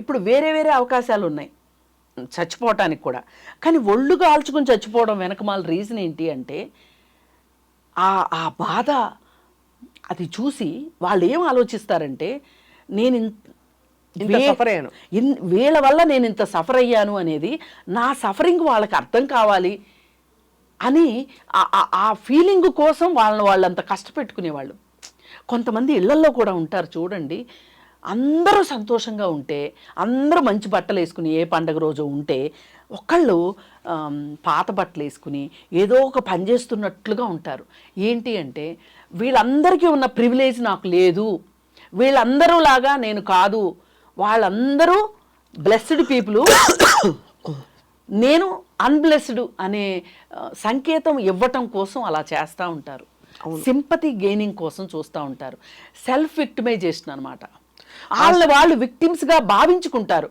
ఇప్పుడు వేరే వేరే అవకాశాలు ఉన్నాయి చచ్చిపోవటానికి కూడా. కానీ ఒళ్ళు కాల్చుకుని చచ్చిపోవడం వెనకమాల రీజన్ ఏంటి అంటే, ఆ బాధ అది చూసి వాళ్ళు ఏం ఆలోచిస్తారంటే, నేను వీళ్ళ వల్ల నేను ఇంత సఫర్ అయ్యాను అనేది, నా సఫరింగ్ వాళ్ళకి అర్థం కావాలి అని ఆ ఫీలింగ్ కోసం వాళ్ళంత కష్టపెట్టుకునేవాళ్ళు. కొంతమంది ఇళ్లల్లో కూడా ఉంటారు చూడండి, అందరూ సంతోషంగా ఉంటే, అందరూ మంచి బట్టలు వేసుకుని ఏ పండగ రోజు ఉంటే, ఒకళ్ళు పాత బట్టలు వేసుకుని ఏదో ఒక పని చేస్తున్నట్లుగా ఉంటారు. ఏంటి అంటే, వీళ్ళందరికీ ఉన్న ప్రివిలేజ్ నాకు లేదు, వీళ్ళందరూ లాగా నేను కాదు, వాళ్ళందరూ బ్లెస్డ్ పీపుల్, నేను అన్బ్లెస్డ్ అనే సంకేతం ఇవ్వటం కోసం అలా చేస్తూ ఉంటారు. సింపతి గెయినింగ్ కోసం చూస్తూ ఉంటారు. సెల్ఫ్ విక్టిమైజేషన్ అనమాట. వాళ్ళు విక్టిమ్స్గా భావించుకుంటారు.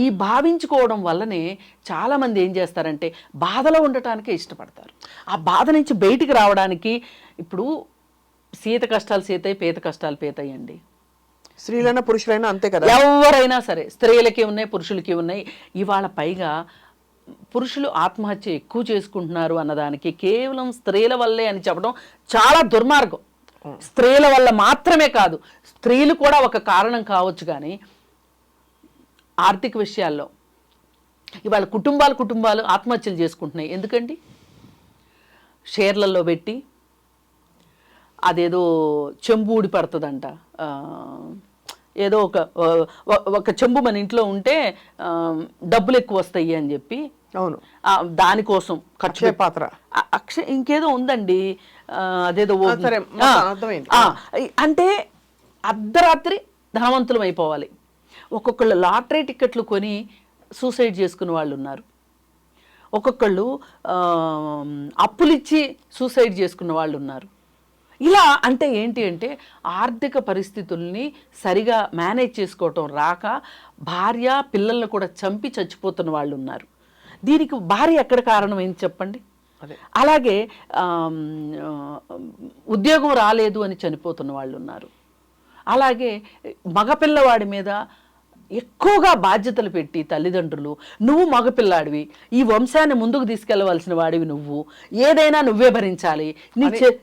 ఈ భావించుకోవడం వల్లనే చాలామంది ఏం చేస్తారంటే బాధలో ఉండటానికే ఇష్టపడతారు. ఆ బాధ నుంచి బయటికి రావడానికి, ఇప్పుడు సీత కష్టాలు సీతయ్య, పేత కష్టాలు పేతయ్యండి. స్త్రీలైనా పురుషులైనా అంతే కదా. ఎవరైనా సరే, స్త్రీలకి ఉన్నాయి, పురుషులకి ఉన్నాయి. ఇవాళ పైగా పురుషులు ఆత్మహత్య ఎక్కువ చేసుకుంటున్నారు అన్నదానికి కేవలం స్త్రీల వల్లే అని చెప్పడం చాలా దుర్మార్గం. స్త్రీల వల్ల మాత్రమే కాదు, స్త్రీలు కూడా ఒక కారణం కావచ్చు. కానీ ఆర్థిక విషయాల్లో ఇవాళ కుటుంబాలు ఆత్మహత్యలు చేసుకుంటున్నాయి. ఎందుకండి? షేర్లలో పెట్టి అదేదో చెంబు ఊడి పడుతుందంట, ఏదో ఒక చెంబు మన ఇంట్లో ఉంటే డబ్బులు ఎక్కువ వస్తాయి అని చెప్పి, అవును, దానికోసం ఖర్చు పాత్ర ఇంకేదో ఉందండి, అదేదో అంటే అర్ధరాత్రి ధనవంతులం అయిపోవాలి. ఒక్కొక్కళ్ళు లాటరీ టికెట్లు కొని సూసైడ్ చేసుకునే వాళ్ళు ఉన్నారు. ఒక్కొక్కళ్ళు అప్పులిచ్చి సూసైడ్ చేసుకున్న వాళ్ళు ఉన్నారు. ఇలా అంటే ఏంటి అంటే, ఆర్థిక పరిస్థితుల్ని సరిగా మేనేజ్ చేసుకోవటం రాక భార్య పిల్లల్ని కూడా చంపి చచ్చిపోతున్న వాళ్ళు ఉన్నారు. దీనికి భార్య ఎక్కడ కారణం ఏంటి చెప్పండి? అలాగే ఉద్యోగం రాలేదు అని చనిపోతున్న వాళ్ళు ఉన్నారు. అలాగే మగపిల్లవాడి మీద ఎక్కువగా బాధ్యతలు పెట్టి తల్లిదండ్రులు, నువ్వు మగపిల్లాడివి, ఈ వంశాన్ని ముందుకు తీసుకెళ్లవలసిన వాడివి, నువ్వు ఏదైనా నువ్వే భరించాలి,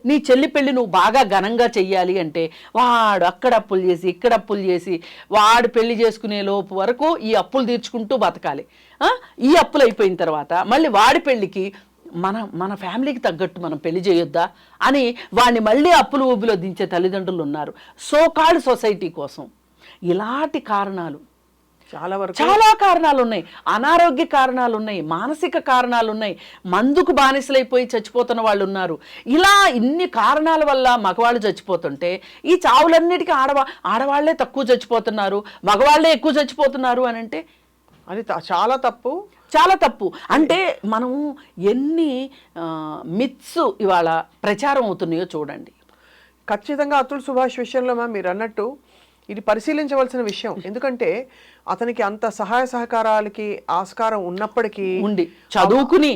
నీ చెల్లి పెళ్లి నువ్వు బాగా ఘనంగా చెయ్యాలి అంటే వాడు అక్కడ అప్పులు చేసి ఇక్కడ అప్పులు చేసి వాడు పెళ్లి చేసుకునే లోపు వరకు ఈ అప్పులు తీర్చుకుంటూ బతకాలి. ఈ అప్పులు అయిపోయిన తర్వాత మళ్ళీ వాడి పెళ్లికి మన ఫ్యామిలీకి తగ్గట్టు మనం పెళ్లి చేయొద్దా అని వాడిని మళ్ళీ అప్పులు ఊబిలో దించే తల్లిదండ్రులు ఉన్నారు. సో కాల్డ్ సొసైటీ కోసం. ఇలాంటి కారణాలు చాలా కారణాలు ఉన్నాయి. అనారోగ్య కారణాలు ఉన్నాయి, మానసిక కారణాలు ఉన్నాయి, మందుకు బానిసలైపోయి చచ్చిపోతున్న వాళ్ళు ఉన్నారు. ఇలా ఇన్ని కారణాల వల్ల మగవాళ్ళు చచ్చిపోతుంటే ఈ చావులన్నిటికీ ఆడవాళ్లే తక్కువ చచ్చిపోతున్నారు, మగవాళ్లే ఎక్కువ చచ్చిపోతున్నారు అని అంటే అది చాలా తప్పు, చాలా తప్పు. అంటే మనము ఎన్ని మిత్స్ ఇవాళ ప్రచారం అవుతున్నాయో చూడండి. ఖచ్చితంగా అతుల్ సుభాష్ విషయంలో మీరు అన్నట్టు ఇది పరిశీలించవలసిన విషయం. ఎందుకంటే అతనికి అంత సహాయ సహకారాలకి ఆస్కారం ఉన్నప్పటికీ ఉండి చదువుకుని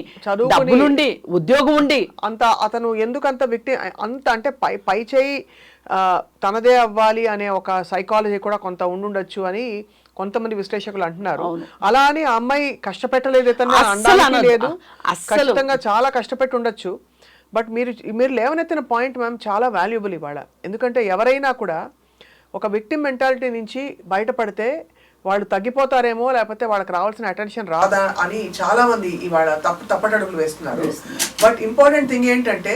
ఉద్యోగం ఉండి అంత అతను ఎందుకంత అంత అంటే పై చేయి తనదే అవ్వాలి అనే ఒక సైకాలజీ కూడా కొంత ఉండుండొచ్చు అని కొంతమంది విశ్లేషకులు అంటున్నారు. అలా అని ఆ అమ్మాయి కష్టపెట్టలేదు ఇతన్ని అనడానికి లేదు, ఖచ్చితంగా చాలా కష్టపెట్టి ఉండొచ్చు. బట్ మీరు లేవనెత్తిన పాయింట్ మ్యామ్ చాలా వాల్యుబుల్ ఇవాళ. ఎందుకంటే ఎవరైనా కూడా ఒక విక్టిమ్ మెంటాలిటీ నుంచి బయటపడితే వాళ్ళు తగ్గిపోతారేమో, లేకపోతే వాళ్ళకి రావాల్సిన అటెన్షన్ రాదా అని చాలా మంది ఇవాళ తప్పటడుగులు వేస్తున్నారు. బట్ ఇంపార్టెంట్ థింగ్ ఏంటంటే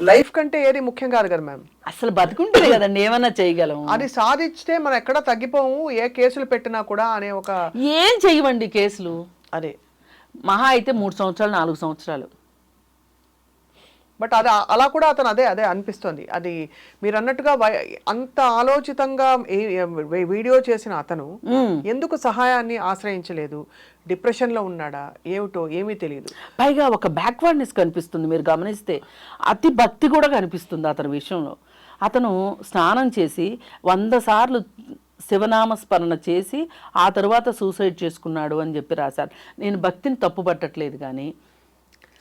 లైఫ్ కంటే ఏది ముఖ్యం కాదు కదా మ్యామ్. అసలు బతుకుంటుంది కదండి, ఏమన్నా చేయగలం. అది సాధిస్తే మనం ఎక్కడ తగ్గిపోము, ఏ కేసులు పెట్టినా కూడా అనే ఒక ఏం చెయ్యవండి కేసులు. అదే మహా అయితే 3 సంవత్సరాలు 4 సంవత్సరాలు. బట్ అది అలా కూడా అతను అదే అనిపిస్తుంది. అది మీరు అన్నట్టుగా అంత ఆలోచితంగా వీడియో చేసిన అతను ఎందుకు సహాయాన్ని ఆశ్రయించలేదు? డిప్రెషన్ లో ఉన్నాడా ఏమిటో ఏమీ తెలియదు. పైగా ఒక బ్యాక్వర్డ్నెస్ కనిపిస్తుంది మీరు గమనిస్తే, అతి భక్తి కూడా కనిపిస్తుంది అతని విషయంలో. అతను స్నానం చేసి 100 సార్లు శివనామ స్మరణ చేసి ఆ తర్వాత సూసైడ్ చేసుకున్నాడు అని చెప్పి రాశారు. నేను భక్తిని తప్పు పట్టట్లేదు, కానీ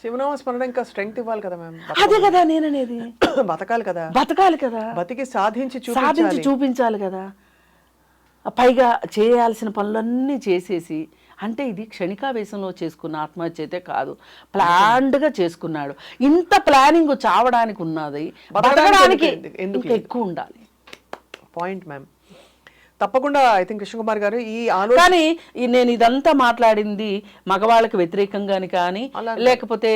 శివనామ స్మరణ ఇంకా స్ట్రెంగ్త్ ఇవ్వాలి కదా మ్యామ్. అదే కదా నేననేది, బతకాలి కదా, బతికి సాధించి చూపించాలి కదా. పైగా చేయాల్సిన పనులన్నీ చేసేసి, అంటే ఇది క్షణికావేశంలో చేసుకున్న ఆత్మహత్య అయితే కాదు, ప్లాన్డ్గా చేసుకున్నాడు. ఇంత ప్లానింగ్ చావడానికి ఉన్నది, బతకడానికి ఇంకా ఎక్కువ ఉండాలి. Point ma'am. తప్పకుండా ఐ థింక్ కృష్ణకుమార్ గారు ఈ ఆలోచన, కానీ నేను ఇదంతా మాట్లాడింది మగవాళ్ళకి వ్యతిరేకంగాని కానీ, లేకపోతే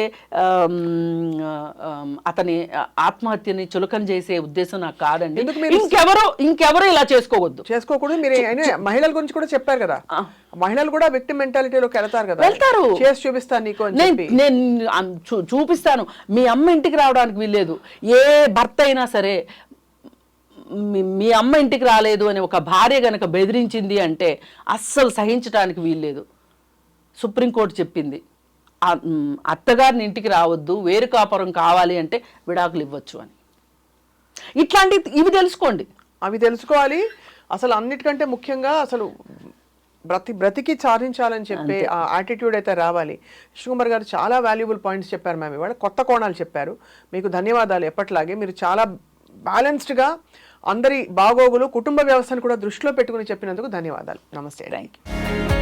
అతని ఆత్మహత్యని చులకన చేసే ఉద్దేశం నాకు కాదండి. ఇంకెవరు ఇలా చేసుకోకూడదు. మీరు మహిళల గురించి కూడా చెప్పారు కదా, మహిళలు కూడా విక్టిమ్ మెంటాలిటీలోకి వెళ్తారు కదా, వెళ్తారు. చేసి చూపిస్తాను నీకు అని చెప్పి. నేను చూపిస్తాను. మీ అమ్మ ఇంటికి రావడానికి వీల్లేదు. ఏ భర్త అయినా సరే మీ అమ్మ ఇంటికి రాలేదు అని ఒక భార్య గనక బెదిరించింది అంటే అస్సలు సహించడానికి వీల్లేదు. సుప్రీంకోర్టు చెప్పింది, అత్తగారిని ఇంటికి రావద్దు, వేరు కాపురం కావాలి అంటే విడాకులు ఇవ్వచ్చు అని. ఇవి తెలుసుకోండి, అవి తెలుసుకోవాలి. అసలు అన్నిటికంటే ముఖ్యంగా అసలు బ్రతికి సాధించాలని చెప్పే ఆ యాటిట్యూడ్ అయితే రావాలి. కృష్ణకుమార్ గారు చాలా వాల్యుబుల్ పాయింట్స్ చెప్పారు మ్యామ్. ఇవాళ కొత్త కోణాలు చెప్పారు. మీకు ధన్యవాదాలు. ఎప్పటిలాగే మీరు చాలా బ్యాలెన్స్డ్గా అందరి బాగోగులు, కుటుంబ వ్యవస్థను కూడా దృష్టిలో పెట్టుకుని చెప్పినందుకు ధన్యవాదాలు. నమస్తే. Thank you.